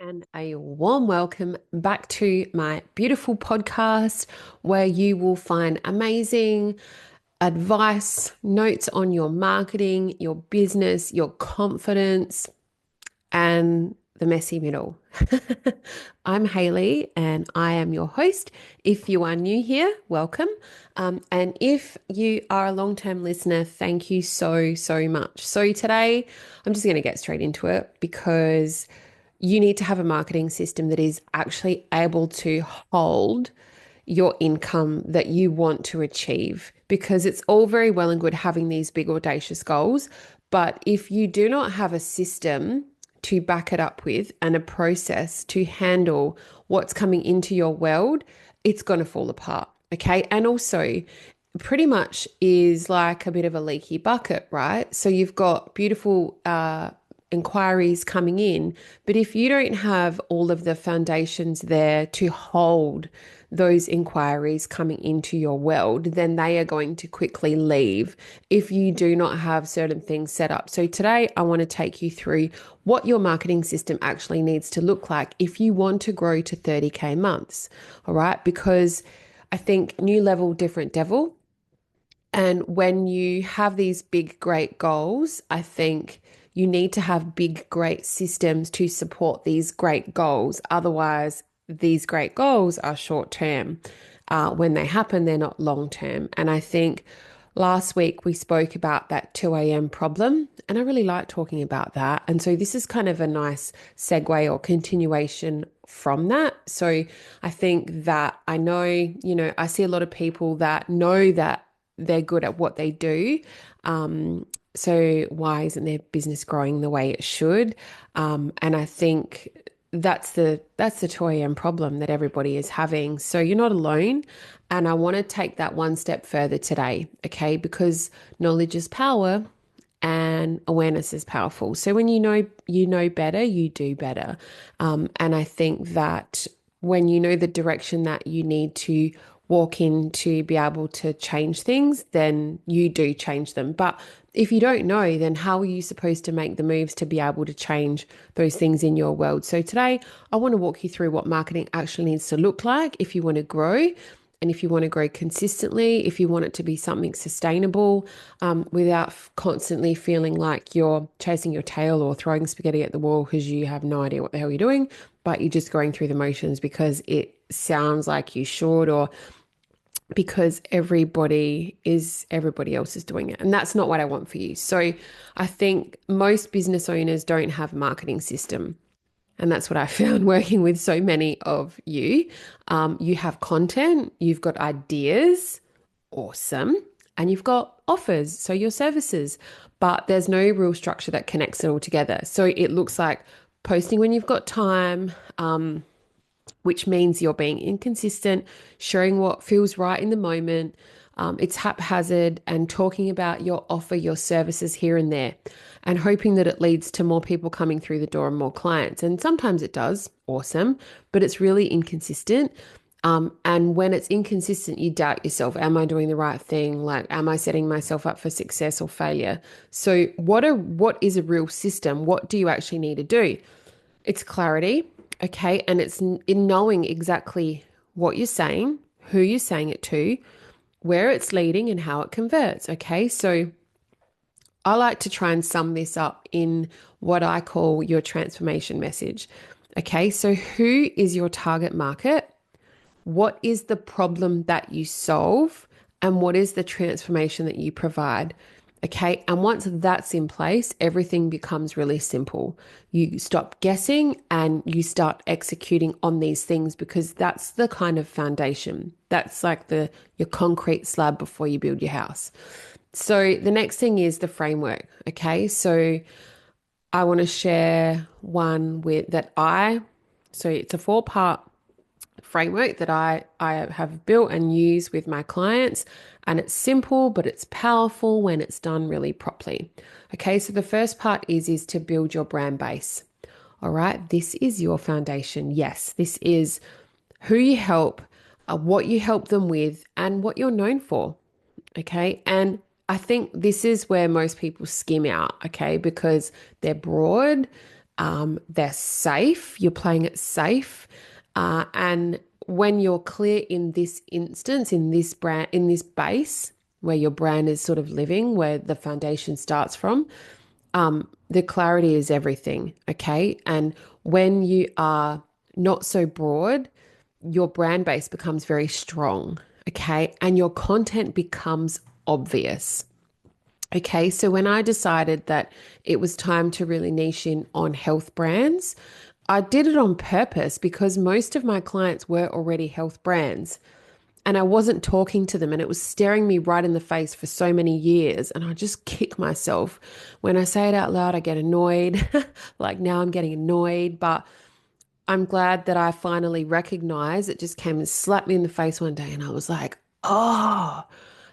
And a warm welcome back to my beautiful podcast where you will find amazing advice, notes on your marketing, your business, your confidence, and the messy middle. I'm Hayley and I am your host. If you are new here, welcome. And if you are a long-term listener, thank you so much. So today I'm just going to get straight into it because you need to have a marketing system that is actually able to hold your income that you want to achieve, because it's all very well and good having these big audacious goals, but if you do not have a system to back it up with and a process to handle what's coming into your world, it's going to fall apart. Okay. And also, pretty much is like a bit of a leaky bucket, right? So you've got beautiful inquiries coming in, but if you don't have all of the foundations there to hold those inquiries coming into your world, then they are going to quickly leave if you do not have certain things set up. So today I want to take you through what your marketing system actually needs to look like if you want to grow to 30K months. All right. Because I think new level, different devil. And when you have these big, great goals, I think you need to have big, great systems to support these great goals. Otherwise, these great goals are short term. When they happen, they're not long term. And I think last week we spoke about that 2 a.m. problem, and I really like talking about that. And so this is kind of a nice segue or continuation from that. So I think that I see a lot of people that know that they're good at what they do. So why isn't their business growing the way it should? And I think that's the 2 a.m. problem that everybody is having. So you're not alone. And I want to take that one step further today, okay? Because knowledge is power and awareness is powerful. So when you know better, you do better. And I think that when you know the direction that you need to walk in to be able to change things, then you do change them. But if you don't know, then how are you supposed to make the moves to be able to change those things in your world? So today, I want to walk you through what marketing actually needs to look like if you want to grow. And if you want to grow consistently, if you want it to be something sustainable, without constantly feeling like you're chasing your tail or throwing spaghetti at the wall because you have no idea what the hell you're doing, but you're just going through the motions because it sounds like you should, or because everybody else is doing it. And that's not what I want for you. So I think most business owners don't have a marketing system. And that's what I found working with so many of you. You have content, you've got ideas, awesome, and you've got offers, so your services, but there's no real structure that connects it all together. So it looks like posting when you've got time, which means you're being inconsistent, sharing what feels right in the moment. It's haphazard and talking about your offer, your services here and there, and hoping that it leads to more people coming through the door and more clients. And sometimes it does, awesome, but it's really inconsistent. And when it's inconsistent, you doubt yourself. Am I doing the right thing? Like, am I setting myself up for success or failure? So what is a real system? What do you actually need to do? It's clarity, okay? And it's in knowing exactly what you're saying, who you're saying it to, where it's leading, and how it converts, okay? So I like to try and sum this up in what I call your transformation message, okay? So who is your target market? What is the problem that you solve? And what is the transformation that you provide? Okay. And once that's in place, everything becomes really simple. You stop guessing and you start executing on these things, because that's the kind of foundation. That's like your concrete slab before you build your house. So the next thing is the framework. Okay. So I want to share one so it's a 4-part framework that I have built and use with my clients. And it's simple, but it's powerful when it's done really properly. Okay, so the first part is to build your brand base. All right, this is your foundation. Yes, this is who you help, what you help them with, and what you're known for. Okay, and I think this is where most people skim out, okay, because they're broad, They're safe. You're playing it safe. And when you're clear in this instance, in this brand, in this base where your brand is sort of living, where the foundation starts from, the clarity is everything. Okay. And when you are not so broad, your brand base becomes very strong. Okay. And your content becomes obvious. Okay, so when I decided that it was time to really niche in on health brands, I did it on purpose because most of my clients were already health brands and I wasn't talking to them and it was staring me right in the face for so many years. And I just kick myself. When I say it out loud, I get annoyed. Like now I'm getting annoyed, but I'm glad that I finally recognized it just came and slapped me in the face one day and I was like, oh,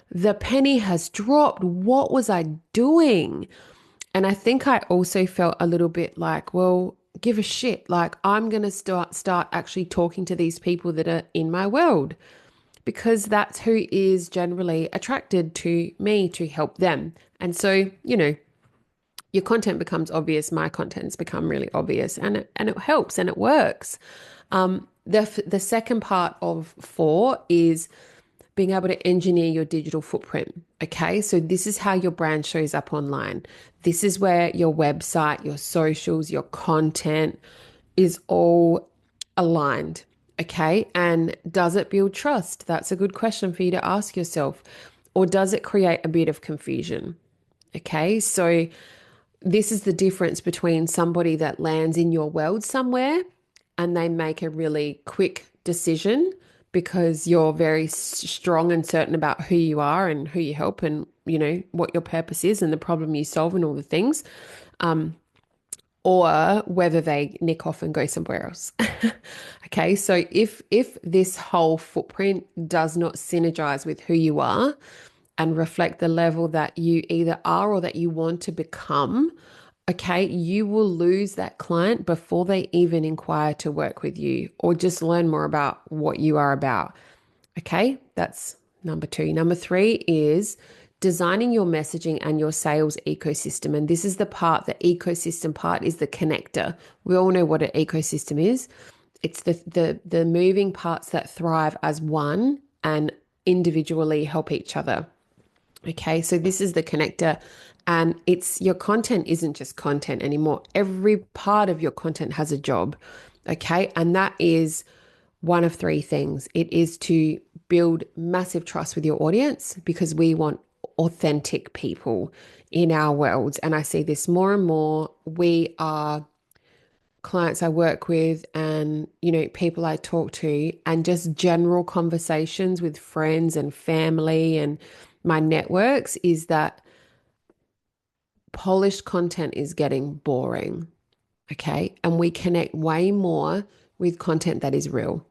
the penny has dropped. What was I doing? And I think I also felt a little bit like, well, give a shit. Like I'm going to start actually talking to these people that are in my world because that's who is generally attracted to me to help them. And so, your content becomes obvious, my content's become really obvious and it helps and it works. The second part of 4 is being able to engineer your digital footprint. Okay, so this is how your brand shows up online. This is where your website, your socials, your content is all aligned. Okay, and does it build trust? That's a good question for you to ask yourself. Or does it create a bit of confusion? Okay, so this is the difference between somebody that lands in your world somewhere and they make a really quick decision because you're very strong and certain about who you are and who you help and what your purpose is and the problem you solve and all the things, or whether they nick off and go somewhere else. Okay, so if this whole footprint does not synergize with who you are and reflect the level that you either are or that you want to become, okay, you will lose that client before they even inquire to work with you or just learn more about what you are about. Okay, that's number 2. Number 3 is designing your messaging and your sales ecosystem. And this is the part, the ecosystem part is the connector. We all know what an ecosystem is. It's the moving parts that thrive as one and individually help each other. Okay, so this is the connector, and it's your content isn't just content anymore. Every part of your content has a job. Okay, and that is one of 3 things. It is to build massive trust with your audience because we want authentic people in our worlds. And I see this more and more. We are clients I work with and, people I talk to and just general conversations with friends and family and my networks is that polished content is getting boring. Okay. And we connect way more with content that is real.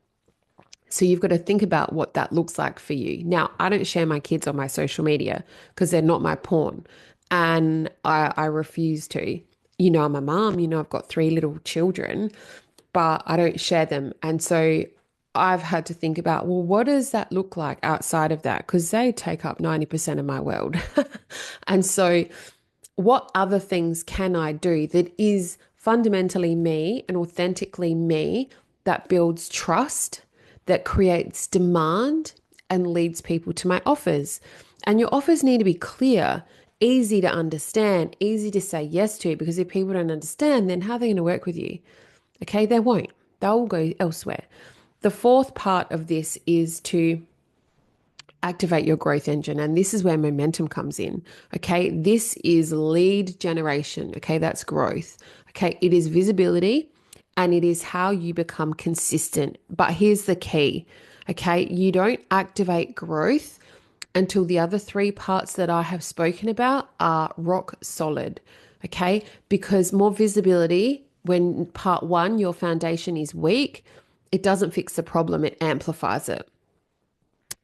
So you've got to think about what that looks like for you. Now, I don't share my kids on my social media because they're not my porn. And I refuse to. I'm a mom, I've got 3 little children, but I don't share them. And so I've had to think about, well, what does that look like outside of that? Because they take up 90% of my world. And so what other things can I do that is fundamentally me and authentically me that builds trust, that creates demand and leads people to my offers? And your offers need to be clear, easy to understand, easy to say yes to, because if people don't understand, then how are they going to work with you? Okay, they won't. They'll go elsewhere. The 4th part of this is to activate your growth engine. And this is where momentum comes in. Okay. This is lead generation. Okay. That's growth. Okay. It is visibility and it is how you become consistent. But here's the key. Okay. You don't activate growth until the other 3 parts that I have spoken about are rock solid. Okay. Because more visibility, when part 1, your foundation is weak, it doesn't fix the problem, it amplifies it.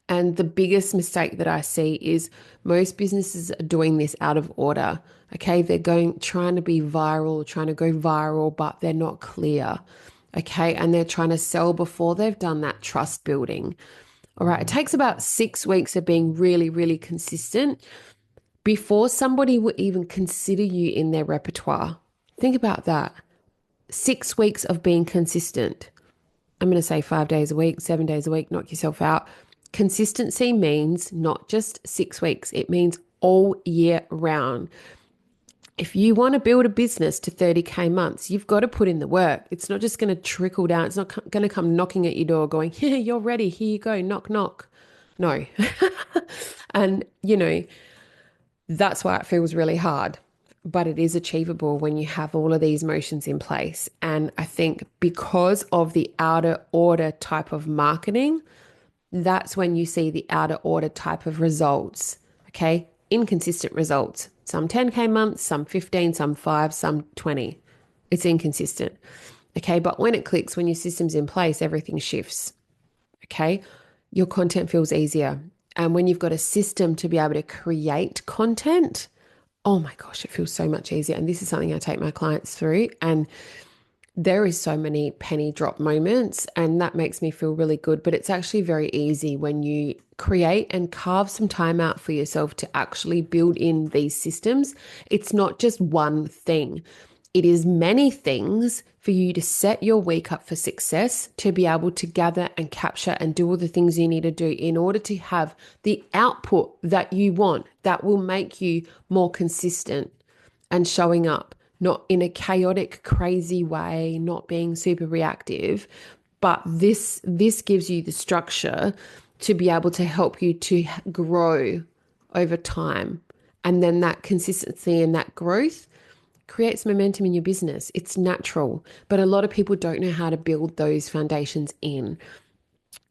And the biggest mistake that I see is most businesses are doing this out of order. Okay. They're trying to be viral, trying to go viral, but they're not clear. Okay. And they're trying to sell before they've done that trust building. All right. It takes about 6 weeks of being really, really consistent before somebody will even consider you in their repertoire. Think about that. 6 weeks of being consistent. I'm going to say 5 days a week, 7 days a week, knock yourself out. Consistency means not just 6 weeks, it means all year round. If you want to build a business to 30K months, you've got to put in the work. It's not just going to trickle down. It's not going to come knocking at your door going, yeah, you're ready. Here you go. Knock, knock. No. And, that's why it feels really hard. But it is achievable when you have all of these motions in place. And I think because of the outer order type of marketing, that's when you see the outer order type of results. Okay. Inconsistent results. Some 10K months, some 15, some 5, some 20. It's inconsistent. Okay. But when it clicks, when your system's in place, everything shifts. Okay. Your content feels easier. And when you've got a system to be able to create content, oh my gosh, it feels so much easier. And this is something I take my clients through. And there is so many penny drop moments, and that makes me feel really good. But it's actually very easy when you create and carve some time out for yourself to actually build in these systems. It's not just one thing. It is many things for you to set your week up for success, to be able to gather and capture and do all the things you need to do in order to have the output that you want that will make you more consistent and showing up, not in a chaotic, crazy way, not being super reactive. But this gives you the structure to be able to help you to grow over time. And then that consistency and that growth creates momentum in your business. It's natural, but a lot of people don't know how to build those foundations in.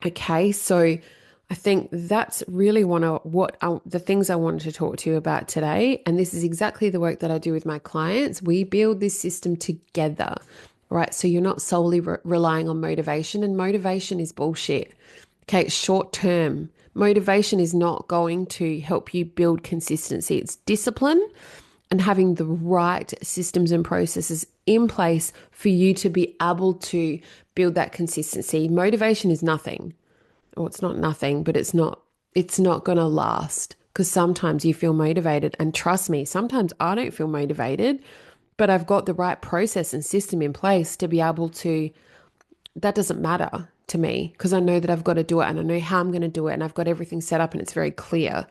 Okay, so I think that's really the things I wanted to talk to you about today. And this is exactly the work that I do with my clients. We build this system together, right? So you're not solely relying on motivation, and motivation is bullshit. Okay, it's short term. Motivation is not going to help you build consistency. It's discipline and having the right systems and processes in place for you to be able to build that consistency. Motivation is nothing. Or it's not nothing, but it's not going to last, because sometimes you feel motivated, and trust me, sometimes I don't feel motivated, but I've got the right process and system in place to be able to, that doesn't matter to me, because I know that I've got to do it and I know how I'm going to do it, and I've got everything set up and it's very clear.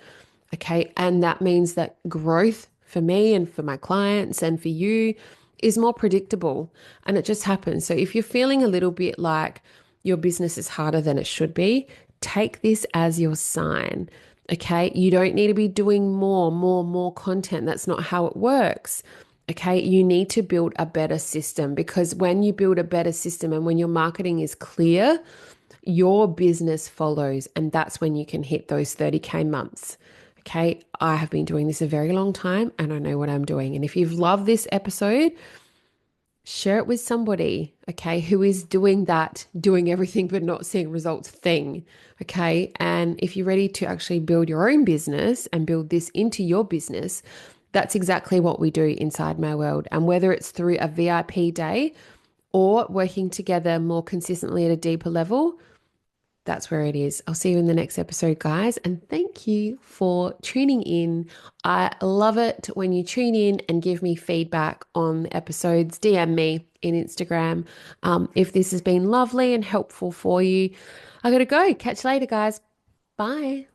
Okay. And that means that growth for me and for my clients and for you is more predictable, and it just happens. So if you're feeling a little bit like your business is harder than it should be, take this as your sign. Okay. You don't need to be doing more content. That's not how it works. Okay. You need to build a better system, because when you build a better system and when your marketing is clear, your business follows. And that's when you can hit those 30K months. Okay. I have been doing this a very long time and I know what I'm doing. And if you've loved this episode, share it with somebody, okay, who is doing that, doing everything but not seeing results thing, okay? And if you're ready to actually build your own business and build this into your business, that's exactly what we do inside my world. And whether it's through a VIP day or working together more consistently at a deeper level, that's where it is. I'll see you in the next episode, guys. And thank you for tuning in. I love it when you tune in and give me feedback on the episodes. DM me in Instagram if this has been lovely and helpful for you. I got to go. Catch you later, guys. Bye.